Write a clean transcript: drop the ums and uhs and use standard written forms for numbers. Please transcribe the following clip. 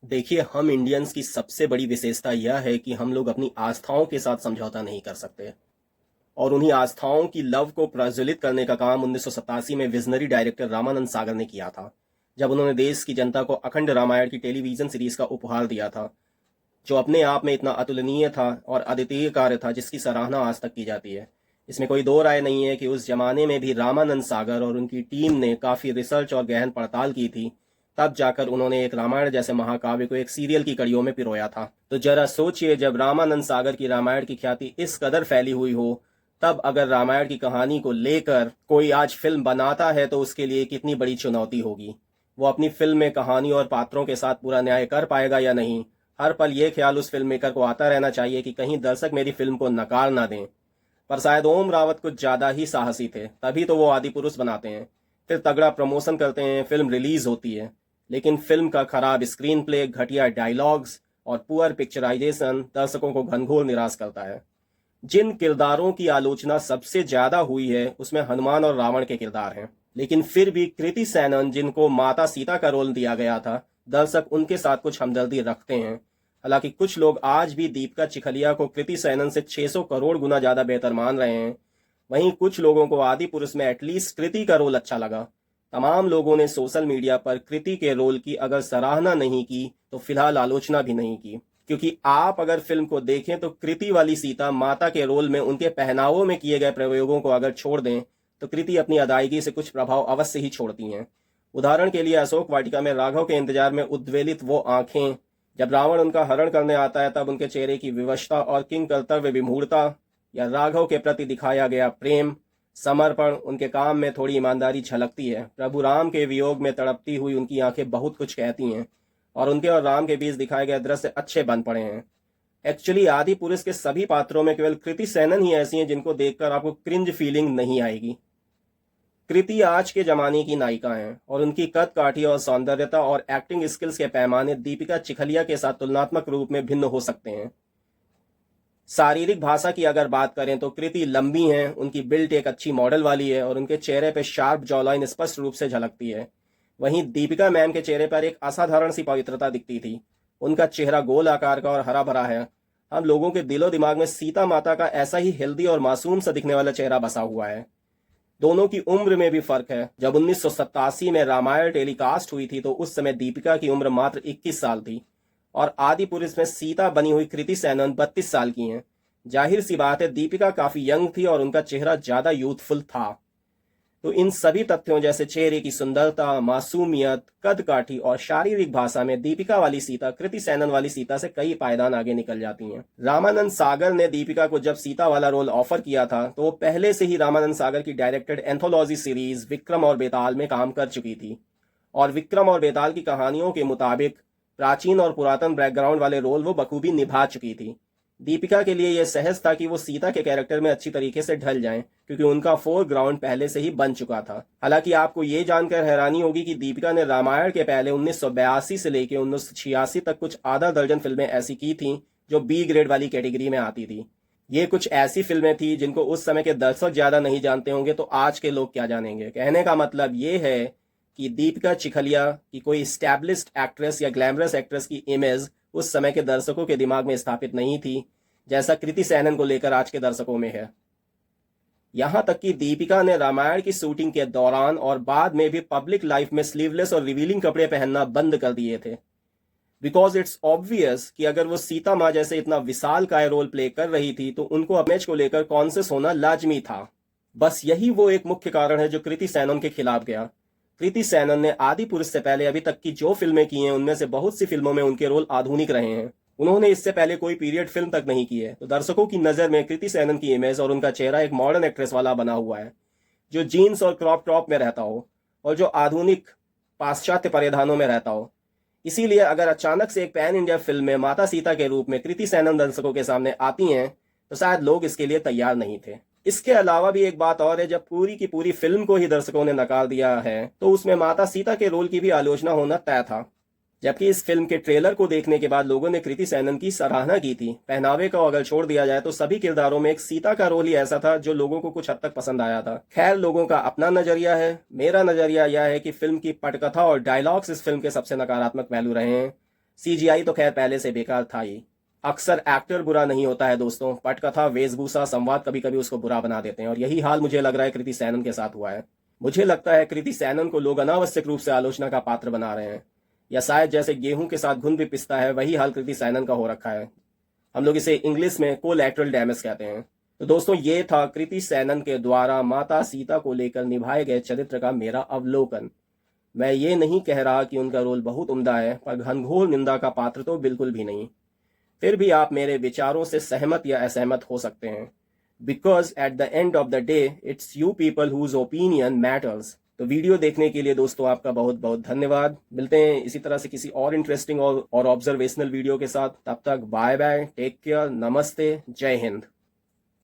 देखिए, हम इंडियंस की सबसे बड़ी विशेषता यह है कि हम लोग अपनी आस्थाओं के साथ समझौता नहीं कर सकते। और उन्हीं आस्थाओं की लव को प्रज्वलित करने का काम 1987 में विजनरी डायरेक्टर रामानंद सागर ने किया था, जब उन्होंने देश की जनता को अखंड रामायण की टेलीविजन सीरीज का उपहार दिया था, जो अपने आप में इतना अतुलनीय था और अद्वितीय कार्य था जिसकी सराहना आज तक की जाती है। इसमें कोई दो राय नहीं है कि उस जमाने में भी रामानंद सागर और उनकी टीम ने काफ़ी रिसर्च और गहन पड़ताल की थी, तब जाकर उन्होंने एक रामायण जैसे महाकाव्य को एक सीरियल की कड़ियों में पिरोया था। तो जरा सोचिए, जब रामानंद सागर की रामायण की ख्याति इस कदर फैली हुई हो, तब अगर रामायण की कहानी को लेकर कोई आज फिल्म बनाता है तो उसके लिए कितनी बड़ी चुनौती होगी। वो अपनी फिल्म में कहानी और पात्रों के साथ पूरा न्याय कर पाएगा या नहीं। हर पल ये ख्याल उस फिल्म मेकर को आता रहना चाहिए कि कहीं दर्शक मेरी फिल्म को नकार ना दें। पर शायद ओम रावत कुछ ज़्यादा ही साहसी थे, तभी तो वो आदि पुरुष बनाते हैं, फिर तगड़ा प्रमोशन करते हैं, फिल्म रिलीज होती है, लेकिन फिल्म का खराब स्क्रीन प्ले, घटिया डायलॉग्स और पुअर पिक्चराइजेशन दर्शकों को घनघोर निराश करता है। जिन किरदारों की आलोचना सबसे ज्यादा हुई है उसमें हनुमान और रावण के किरदार हैं, लेकिन फिर भी कृति सैनन, जिनको माता सीता का रोल दिया गया था, दर्शक उनके साथ कुछ हमदर्दी रखते हैं। हालांकि कुछ लोग आज भी दीपिका चिखलिया को कृति सैनन से 600 करोड़ गुना ज्यादा बेहतर मान रहे हैं। वहीं कुछ लोगों को आदि पुरुष में एटलीस्ट कृति का रोल अच्छा लगा। तमाम लोगों ने सोशल मीडिया पर कृति के रोल की अगर सराहना नहीं की तो फिलहाल आलोचना भी नहीं की, क्योंकि आप अगर फिल्म को देखें तो कृति वाली सीता माता के रोल में उनके पहनावों में किए गए प्रयोगों को अगर छोड़ दें तो कृति अपनी अदायगी से कुछ प्रभाव अवश्य ही छोड़ती हैं। उदाहरण के लिए अशोक वाटिका में राघव के इंतजार में उद्वेलित वो आंखें, जब रावण उनका हरण करने आता है तब उनके चेहरे की विवशता और किंग कर्तव्य विमूढ़ता, या राघव के प्रति दिखाया गया प्रेम, समर्पण, उनके काम में थोड़ी ईमानदारी झलकती है। प्रभु राम के वियोग में तड़पती हुई उनकी आंखें बहुत कुछ कहती हैं, और उनके और राम के बीच दिखाए गए दृश्य अच्छे बन पड़े हैं। एक्चुअली आदि पुरुष के सभी पात्रों में केवल कृति सैनन ही ऐसी हैं जिनको देखकर आपको क्रिंज फीलिंग नहीं आएगी। कृति आज के जमाने की नायिका हैं और उनकी कद काठी और सौंदर्यता और एक्टिंग स्किल्स के पैमाने दीपिका चिखलिया के साथ तुलनात्मक रूप में भिन्न हो सकते हैं। शारीरिक भाषा की अगर बात करें तो कृति लंबी हैं, उनकी बिल्ट एक अच्छी मॉडल वाली है और उनके चेहरे पर शार्प जॉलाइन स्पष्ट रूप से झलकती है। वहीं दीपिका मैम के चेहरे पर एक असाधारण सी पवित्रता दिखती थी। उनका चेहरा गोल आकार का और हरा भरा है। हम लोगों के दिलो दिमाग में सीता माता का ऐसा ही हेल्दी और मासूम सा दिखने वाला चेहरा बसा हुआ है। दोनों की उम्र में भी फर्क है। जब 1987 में रामायण टेलीकास्ट हुई थी तो उस समय दीपिका की उम्र मात्र 21 साल थी और आदि पुरुष में सीता बनी हुई कृति सैनन 32 साल की हैं। जाहिर सी बात है, दीपिका काफी यंग थी और उनका चेहरा ज्यादा यूथफुल था। तो इन सभी तथ्यों जैसे चेहरे की सुंदरता, मासूमियत, कद काठी और शारीरिक भाषा में दीपिका वाली सीता कृति सैनन वाली सीता से कई पायदान आगे निकल जाती हैं। रामानंद सागर ने दीपिका को जब सीता वाला रोल ऑफर किया था तो वो पहले से ही रामानंद सागर की डायरेक्टेड एंथोलॉजी सीरीज विक्रम और बेताल में काम कर चुकी थी, और विक्रम और बेताल की कहानियों के मुताबिक प्राचीन और पुरातन बैकग्राउंड वाले रोल वो बखूबी निभा चुकी थी। दीपिका के लिए यह सहज था कि वो सीता के कैरेक्टर में अच्छी तरीके से ढल जाएं, क्योंकि उनका फोरग्राउंड पहले से ही बन चुका था। हालांकि आपको ये जानकर हैरानी होगी कि दीपिका ने रामायण के पहले 1982 से लेकर 1986 तक कुछ आधा दर्जन फिल्में ऐसी की थीं जो बी ग्रेड वाली कैटेगरी में आती थी। ये कुछ ऐसी फिल्में थी जिनको उस समय के दर्शक ज्यादा नहीं जानते होंगे, तो आज के लोग क्या जानेंगे। कहने का मतलब ये है कि दीपिका चिखलिया की कोई स्टैब्लिश्ड एक्ट्रेस या ग्लैमरस एक्ट्रेस की इमेज उस समय के दर्शकों के दिमाग में स्थापित नहीं थी, जैसा कृति सैनन को लेकर आज के दर्शकों में है। यहां तक कि दीपिका ने रामायण की शूटिंग के दौरान और बाद में भी पब्लिक लाइफ में स्लीवलेस और रिवीलिंग कपड़े पहनना बंद कर दिए थे, बिकॉज इट्स ऑब्वियस कि अगर वो सीता माँ जैसे इतना विशाल काय रोल प्ले कर रही थी तो उनको इमेज को लेकर कॉन्शियस होना लाजमी था। बस यही वो एक मुख्य कारण है जो कृति सैनन के खिलाफ गया। कृति सैनन ने आदि पुरुष से पहले अभी तक की जो फिल्में की हैं उनमें से बहुत सी फिल्मों में उनके रोल आधुनिक रहे हैं। उन्होंने इससे पहले कोई पीरियड फिल्म तक नहीं की है, तो दर्शकों की नज़र में कृति सैनन की इमेज और उनका चेहरा एक मॉडर्न एक्ट्रेस वाला बना हुआ है, जो जीन्स और क्रॉप टॉप में रहता हो और जो आधुनिक पाश्चात्य परिधानों में रहता हो। इसीलिए अगर अचानक से एक पैन इंडिया फिल्म में माता सीता के रूप में कृति सैनन दर्शकों के सामने आती हैं तो शायद लोग इसके लिए तैयार नहीं थे। इसके अलावा भी एक बात और है, जब पूरी की पूरी फिल्म को ही दर्शकों ने नकार दिया है तो उसमें माता सीता के रोल की भी आलोचना होना तय था। जबकि इस फिल्म के ट्रेलर को देखने के बाद लोगों ने कृति सैनन की सराहना की थी। पहनावे को अगर छोड़ दिया जाए तो सभी किरदारों में एक सीता का रोल ही ऐसा था जो लोगों को कुछ हद तक पसंद आया था। खैर, लोगों का अपना नजरिया है। मेरा नजरिया यह है कि फिल्म की पटकथा और डायलॉग्स इस फिल्म के सबसे नकारात्मक पहलू रहे हैं। सीजीआई तो खैर पहले से बेकार था ही। अक्सर एक्टर बुरा नहीं होता है दोस्तों, पटकथा, वेशभूषा, संवाद कभी कभी उसको बुरा बना देते हैं, और यही हाल मुझे लग रहा है कृति सैनन के साथ हुआ है। मुझे लगता है कृति सैनन को लोग अनावश्यक रूप से आलोचना का पात्र बना रहे हैं, या शायद जैसे गेहूं के साथ घुन भी पिसता है, वही हाल कृति सैनन का हो रखा है। हम लोग इसे इंग्लिश में कोलैटरल डैमेज कहते हैं। तो दोस्तों, ये था कृति सैनन के द्वारा माता सीता को लेकर निभाए गए चरित्र का मेरा अवलोकन। मैं ये नहीं कह रहा कि उनका रोल बहुत उम्दा है, पर घनघोर निंदा का पात्र तो बिल्कुल भी नहीं। फिर भी आप मेरे विचारों से सहमत या असहमत हो सकते हैं, because at the end of the day it's you people whose opinion matters. तो वीडियो देखने के लिए दोस्तों आपका बहुत बहुत धन्यवाद। मिलते हैं इसी तरह से किसी और इंटरेस्टिंग और ऑब्जर्वेशनल वीडियो के साथ। तब तक बाय बाय, टेक केयर, नमस्ते, जय हिंद।